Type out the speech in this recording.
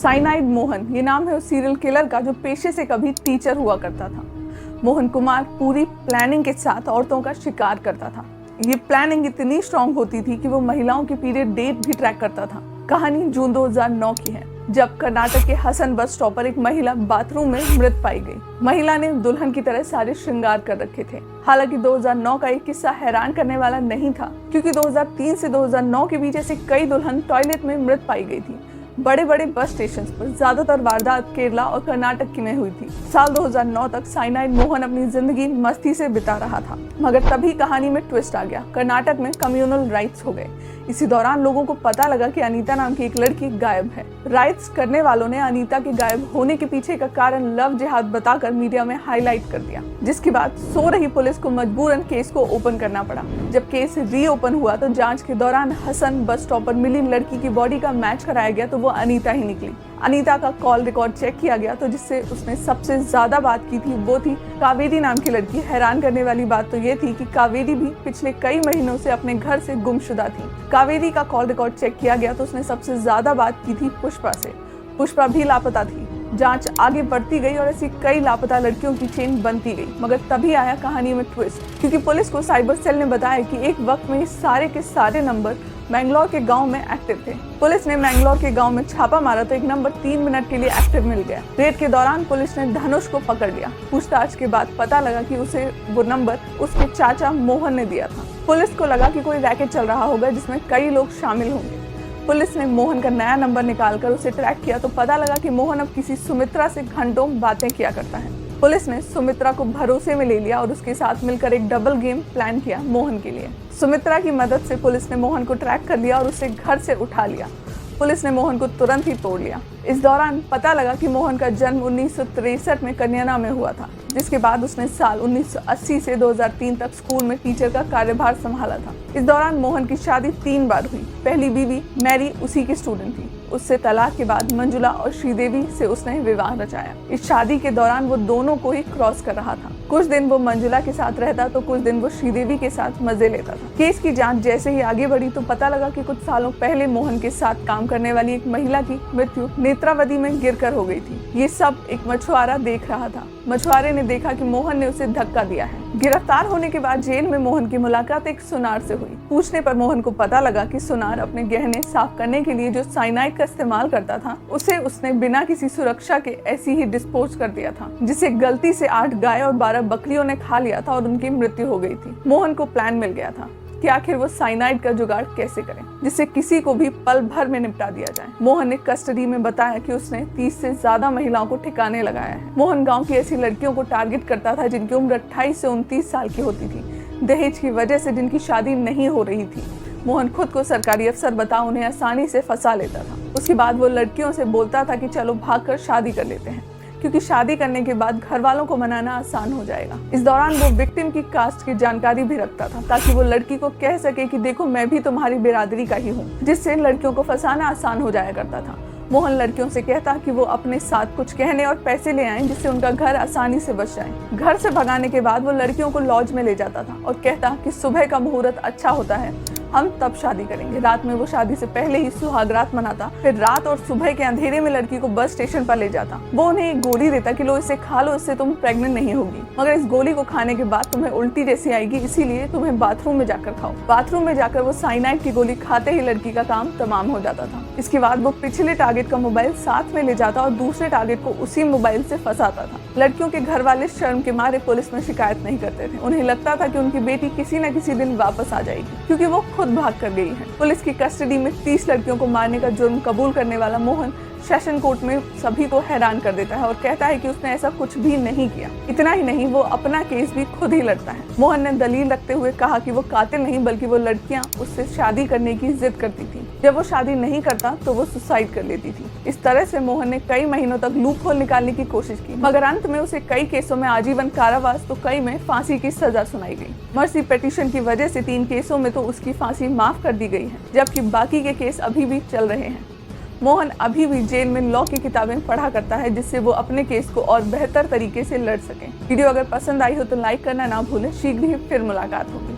Cyanide Mohan, ये नाम है उस सीरियल किलर का जो पेशे से कभी टीचर हुआ करता था। मोहन कुमार पूरी प्लानिंग के साथ औरतों का शिकार करता था। ये प्लानिंग इतनी स्ट्रांग होती थी कि वो महिलाओं की पीरियड डेट भी ट्रैक करता था। कहानी जून 2009 की है, जब कर्नाटक के हसन बस स्टॉप पर एक महिला बाथरूम में मृत पाई गई। महिला ने दुल्हन की तरह सारे श्रृंगार कर रखे थे। हालांकि 2009 का एक किस्सा हैरान करने वाला नहीं था, क्योंकि 2003 से 2009 के बीच ऐसे कई दुल्हन टॉयलेट में मृत पाई गई थी। बड़े बड़े बस स्टेशन पर ज्यादातर वारदात केरला और कर्नाटक की में हुई थी। साल 2009 तक साइनाइड मोहन अपनी जिंदगी मस्ती से बिता रहा था, मगर तभी कहानी में ट्विस्ट आ गया। कर्नाटक में कम्युनल राइट्स हो गए। इसी दौरान लोगों को पता लगा कि अनीता नाम की एक लड़की गायब है। राइट्स करने वालों ने अनीता के गायब होने के पीछे का कारण लव जिहाद बताकर मीडिया में हाईलाइट कर दिया, जिसके बाद सो रही पुलिस को मजबूरन केस को ओपन करना पड़ा। जब केस रीओपन हुआ तो जांच के दौरान हसन बस स्टॉप पर मिली लड़की की बॉडी का मैच कराया गया तो वो अनीता ही निकली। अनीता का कॉल रिकॉर्ड चेक किया गया तो जिससे उसने सबसे ज्यादा बात की थी वो थी कावेरी नाम की लड़की। हैरान करने वाली बात तो ये थी कि कावेरी भी पिछले कई महीनों से अपने घर से गुमशुदा थी। कावेरी का कॉल रिकॉर्ड चेक किया गया तो उसने सबसे ज्यादा बात की थी पुष्पा से। पुष्पा भी लापता थी। जांच आगे बढ़ती गई और ऐसी कई लापता लड़कियों की चेन बनती गई, मगर तभी आया कहानी में ट्विस्ट, क्योंकि पुलिस को साइबर सेल ने बताया कि एक वक्त में सारे के सारे नंबर मैंगलोर के गांव में एक्टिव थे। पुलिस ने मैंगलोर के गांव में छापा मारा तो एक नंबर 3 मिनट के लिए एक्टिव मिल गया। रेड के दौरान पुलिस ने धनुष को पकड़ लिया। पूछताछ के बाद पता लगा कि उसे वो नंबर उसके चाचा मोहन ने दिया था। पुलिस को लगा कि कोई रैकेट चल रहा होगा जिसमें कई लोग शामिल होंगे। पुलिस ने मोहन का नया नंबर निकालकर उसे ट्रैक किया तो पता लगा कि मोहन अब किसी सुमित्रा से घंटों बातें किया करता है। पुलिस ने सुमित्रा को भरोसे में ले लिया और उसके साथ मिलकर एक डबल गेम प्लान किया मोहन के लिए। सुमित्रा की मदद से पुलिस ने मोहन को ट्रैक कर लिया और उसे घर से उठा लिया। पुलिस ने मोहन को तुरंत ही तोड़ लिया। इस दौरान पता लगा कि मोहन का जन्म 1963 में कन्याना में हुआ था, जिसके बाद उसने साल 1980 से 2003 तक स्कूल में टीचर का कार्यभार संभाला था। इस दौरान मोहन की शादी 3 बार हुई। पहली बीवी मैरी उसी की स्टूडेंट थी। उससे तलाक के बाद मंजुला और श्रीदेवी से उसने विवाह रचाया। इस शादी के दौरान वो दोनों को ही क्रॉस कर रहा था। कुछ दिन वो मंजुला के साथ रहता तो कुछ दिन वो श्रीदेवी के साथ मजे लेता था। केस की जांच जैसे ही आगे बढ़ी तो पता लगा कि कुछ सालों पहले मोहन के साथ काम करने वाली एक महिला की मृत्यु नेत्रावती में गिरकर हो गई थी। ये सब एक मछुआरा देख रहा था। मछुआरे ने देखा कि मोहन ने उसे धक्का दिया है। गिरफ्तार होने के बाद जेल में मोहन की मुलाकात एक सुनार से हुई। पूछने पर मोहन को पता लगा कि सुनार अपने गहने साफ करने के लिए जो साइनाइड का इस्तेमाल करता था उसे उसने बिना किसी सुरक्षा के ऐसी ही डिस्पोज कर दिया था, जिसे गलती से 8 गाय और 12 बकरियों ने खा लिया था और उनकी मृत्यु हो गई थी। मोहन को प्लान मिल गया था कि आखिर वो साइनाइड का जुगाड़ कैसे करें जिससे किसी को भी पल भर में निपटा दिया जाए। मोहन ने कस्टडी में बताया कि उसने 30 से ज्यादा महिलाओं को ठिकाने लगाया है। मोहन गांव की ऐसी लड़कियों को टारगेट करता था जिनकी उम्र 28 से 29 साल की होती थी, दहेज की वजह से जिनकी शादी नहीं हो रही थी। मोहन खुद को सरकारी अफसर बता उन्हें आसानी से फंसा लेता था। उसके बाद वो लड़कियों से बोलता था कि चलो भागकर शादी कर लेते हैं, क्योंकि शादी करने के बाद घर वालों को मनाना आसान हो जाएगा। इस दौरान वो विक्टिम की कास्ट की जानकारी भी रखता था ताकि वो लड़की को कह सके कि देखो मैं भी तुम्हारी बिरादरी का ही हूँ, जिससे लड़कियों को फंसाना आसान हो जाया करता था। मोहन लड़कियों से कहता कि वो अपने साथ कुछ गहने और पैसे ले आएं जिससे उनका घर आसानी से बच जाए। घर से भगाने के बाद वो लड़कियों को लॉज में ले जाता था और कहता कि सुबह का मुहूर्त अच्छा होता है, हम तब शादी करेंगे। रात में वो शादी से पहले ही सुहागरात मनाता, फिर रात और सुबह के अंधेरे में लड़की को बस स्टेशन पर ले जाता। वो उन्हें एक गोली देता कि लो इसे खा लो, इससे तुम प्रेग्नेंट नहीं होगी, मगर इस गोली को खाने के बाद तुम्हें उल्टी जैसी आएगी, इसीलिए तुम्हें बाथरूम में जाकर खाओ। बाथरूम में जाकर वो साइनाइड की गोली खाते ही लड़की का काम तमाम हो जाता था। इसके बाद वो पिछले टारगेट का मोबाइल साथ में ले जाता और दूसरे टारगेट को उसी मोबाइल से फंसाता था। लड़कियों के घर वाले शर्म के मारे पुलिस में शिकायत नहीं करते थे। उन्हें लगता था कि उनकी बेटी किसी न किसी दिन वापस आ जाएगी, क्योंकि वो खुद भाग कर गई है। पुलिस की कस्टडी में 30 लड़कियों को मारने का जुर्म कबूल करने वाला मोहन सेशन कोर्ट में सभी को हैरान कर देता है और कहता है कि उसने ऐसा कुछ भी नहीं किया। इतना ही नहीं, वो अपना केस भी खुद ही लड़ता है। मोहन ने दलील रखते हुए कहा कि वो कातिल नहीं बल्कि वो लड़कियां उससे शादी करने की जिद करती थी। जब वो शादी नहीं करता तो वो सुसाइड कर लेती थी। इस तरह से मोहन ने कई महीनों तक लूप होल निकालने की कोशिश की, मगर अंत में उसे कई केसों में आजीवन कारावास तो कई में फांसी की सजा सुनाई गई। मर्सी पिटीशन की वजह से 3 केसों में तो उसकी फांसी माफ कर दी गई है, जबकि बाकी के केस अभी भी चल रहे हैं। मोहन अभी भी जेल में लॉ की किताबें पढ़ा करता है जिससे वो अपने केस को और बेहतर तरीके से लड़ सके। वीडियो अगर पसंद आई हो तो लाइक करना ना भूलें। शीघ्र ही फिर मुलाकात होगी।